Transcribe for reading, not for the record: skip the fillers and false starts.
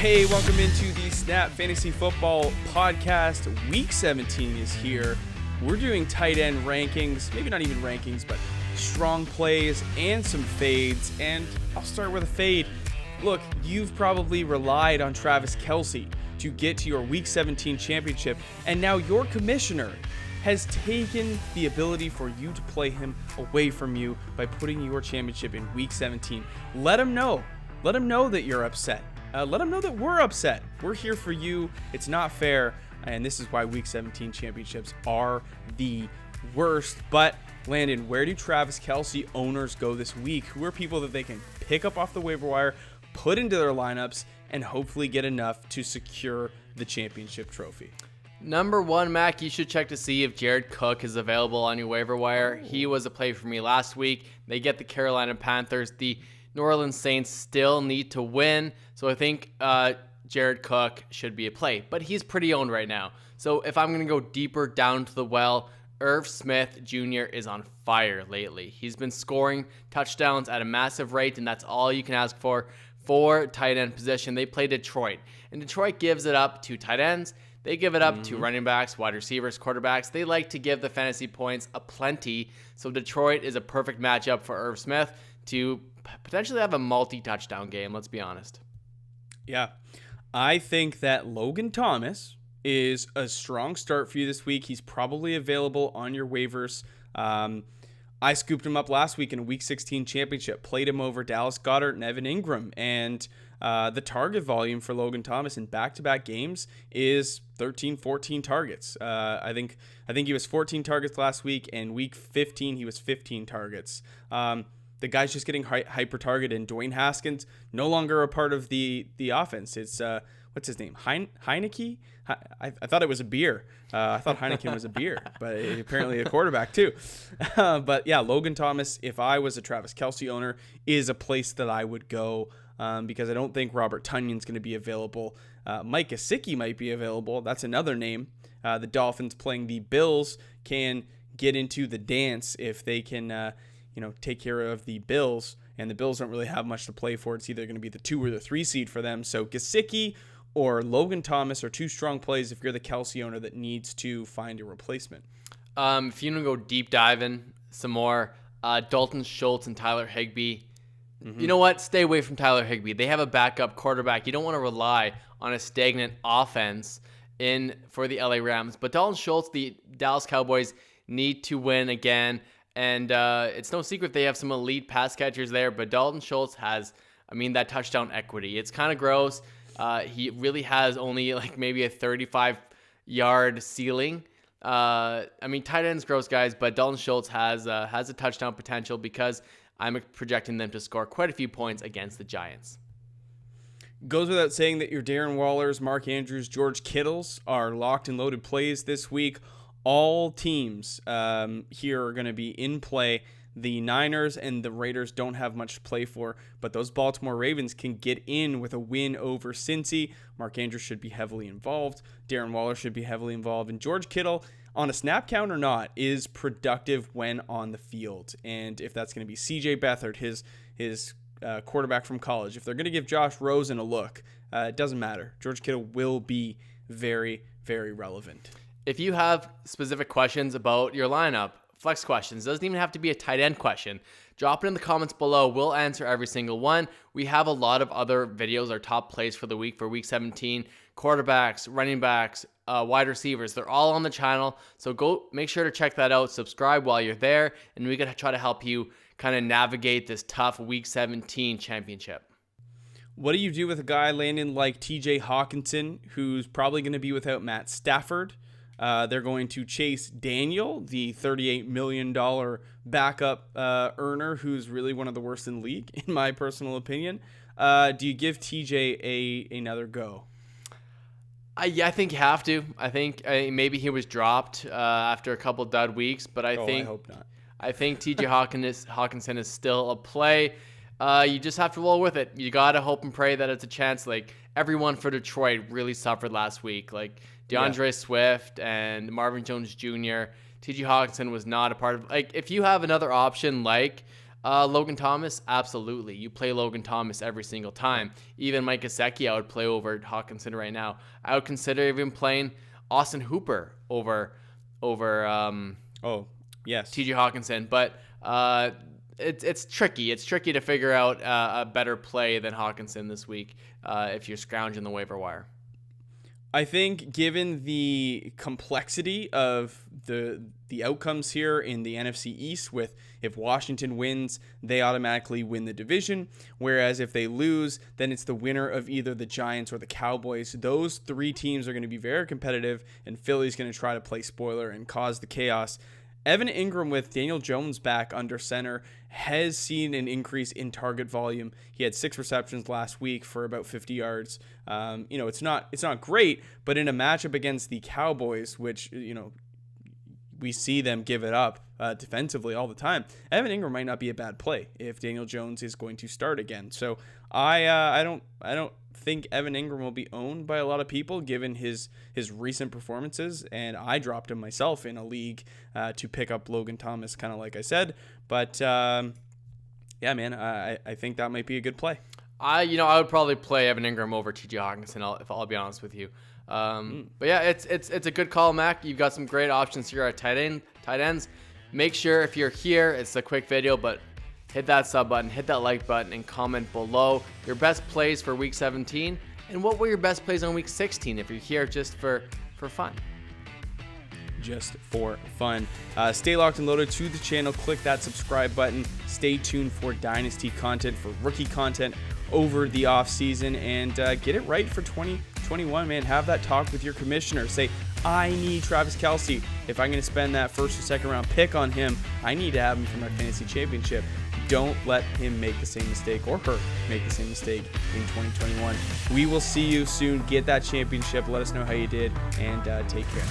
Hey, welcome into the Snap Fantasy Football Podcast. Week 17 is here. We're doing tight end rankings, maybe not even rankings, but strong plays and some fades. And I'll start with a fade. Look, you've probably relied on Travis Kelce to get to your Week 17 championship, and now your commissioner has taken the ability for you to play him away from you by putting your championship in Week 17. Let him know. Let him know that you're upset. Let them know that we're upset. We're here for you. It's not fair. And this is why Week 17 championships are the worst. But, Landon, where do Travis Kelce owners go this week? Who are people that they can pick up off the waiver wire, put into their lineups, and hopefully get enough to secure the championship trophy? Number one, Mac, you should check to see if Jared Cook is available on your waiver wire. He was a play for me last week. They get the Carolina Panthers. The New Orleans Saints still need to win, so I think Jared Cook should be a play, but he's pretty owned right now. So if I'm going to go deeper down to the well, Irv Smith Jr. is on fire lately. He's been scoring touchdowns at a massive rate, and that's all you can ask for tight end position. They play Detroit, and Detroit gives it up to tight ends. They give it up to running backs, wide receivers, quarterbacks. They like to give the fantasy points aplenty, so Detroit is a perfect matchup for Irv Smith to potentially have a multi-touchdown game, let's be honest. Yeah. I think that Logan Thomas is a strong start for you this week. He's probably available on your waivers. I scooped him up last week in a Week 16 championship, played him over Dallas Goedert and Evan Ingram, and the target volume for Logan Thomas in back-to-back games is 13, 14 targets. I think he was 14 targets last week, and Week 15 he was 15 targets. The guy's just getting hyper-targeted, and Dwayne Haskins no longer a part of the offense. It's, what's his name, Heineke? I thought it was a beer. I thought Heineken was a beer, but apparently a quarterback too. But yeah, Logan Thomas, if I was a Travis Kelce owner, is a place that I would go because I don't think Robert Tunyon's going to be available. Mike Gesicki might be available. That's another name. The Dolphins playing the Bills can get into the dance if they can take care of the Bills, and the Bills don't really have much to play for. It's either going to be the 2 or the 3 seed for them. So Gesicki or Logan Thomas are two strong plays if you're the Kelce owner that needs to find a replacement. If you want to go deep diving some more, Dalton Schultz and Tyler Higbee. You know what? Stay away from Tyler Higbee. They have a backup quarterback. You don't want to rely on a stagnant offense for the LA Rams. But Dalton Schultz, the Dallas Cowboys, need to win again. And it's no secret they have some elite pass catchers there, but Dalton Schultz has, that touchdown equity. It's kind of gross. He really has only maybe a 35-yard ceiling. Tight end's gross, guys, but Dalton Schultz has a touchdown potential because I'm projecting them to score quite a few points against the Giants. Goes without saying that your Darren Wallers, Mark Andrews, George Kittles are locked and loaded plays this week. All teams here are going to be in play. The Niners and the Raiders don't have much to play for, but those Baltimore Ravens can get in with a win over Cincy. Mark Andrews should be heavily involved. Darren Waller should be heavily involved. And George Kittle, on a snap count or not, is productive when on the field. And if that's going to be C.J. Beathard, his quarterback from college, if they're going to give Josh Rosen a look, it doesn't matter. George Kittle will be very, very relevant. If you have specific questions about your lineup, flex questions, doesn't even have to be a tight end question, drop it in the comments below. We'll answer every single one. We have a lot of other videos, our top plays for the week for Week 17, quarterbacks, running backs, wide receivers. They're all on the channel, so go make sure to check that out. Subscribe while you're there, and we can try to help you kind of navigate this tough Week 17 championship. What do you do with a guy landing like TJ Hawkinson, who's probably going to be without Matt Stafford? They're going to chase Daniel, the $38 million backup earner, who's really one of the worst in the league, in my personal opinion. Do you give TJ another go? I think you have to. I think maybe he was dropped after a couple dud weeks, but I hope not. I think TJ Hawkinson is still a play. You just have to roll with it. You got to hope and pray that it's a chance. Everyone for Detroit really suffered last week. DeAndre Swift and Marvin Jones Jr., TJ Hawkinson was not a part of. If you have another option Logan Thomas, absolutely. You play Logan Thomas every single time. Even Mike Gesicki, I would play over Hawkinson right now. I would consider even playing Austin Hooper over TJ Hawkinson. But it's tricky. It's tricky to figure out a better play than Hawkinson this week if you're scrounging the waiver wire. I think given the complexity of the outcomes here in the NFC East, with if Washington wins, they automatically win the division, whereas if they lose, then it's the winner of either the Giants or the Cowboys. Those three teams are going to be very competitive, and Philly's going to try to play spoiler and cause the chaos. Evan Ingram, with Daniel Jones back under center, has seen an increase in target volume. He had 6 receptions last week for about 50 yards. It's not great, but in a matchup against the Cowboys, which we see them give it up defensively all the time, Evan Ingram might not be a bad play if Daniel Jones is going to start again. So I don't think Evan Ingram will be owned by a lot of people given his recent performances, and I dropped him myself in a league to pick up Logan Thomas, kind of like I said. But I think that might be a good play. I would probably play Evan Ingram over TJ Hawkinson, if I'll be honest with you. But yeah, it's a good call, Mac. You've got some great options here at tight ends. Make sure if you're here, it's a quick video, but hit that sub button, hit that like button, and comment below your best plays for Week 17. And what were your best plays on Week 16 if you're here just for fun? Just for fun. Stay locked and loaded to the channel. Click that subscribe button. Stay tuned for Dynasty content, for rookie content over the off season, and get it right for 2021, man. Have that talk with your commissioner. Say, I need Travis Kelce. If I'm going to spend that first or second round pick on him, I need to have him for my fantasy championship. Don't let him make the same mistake, or her make the same mistake in 2021. We will see you soon. Get that championship. Let us know how you did, and take care.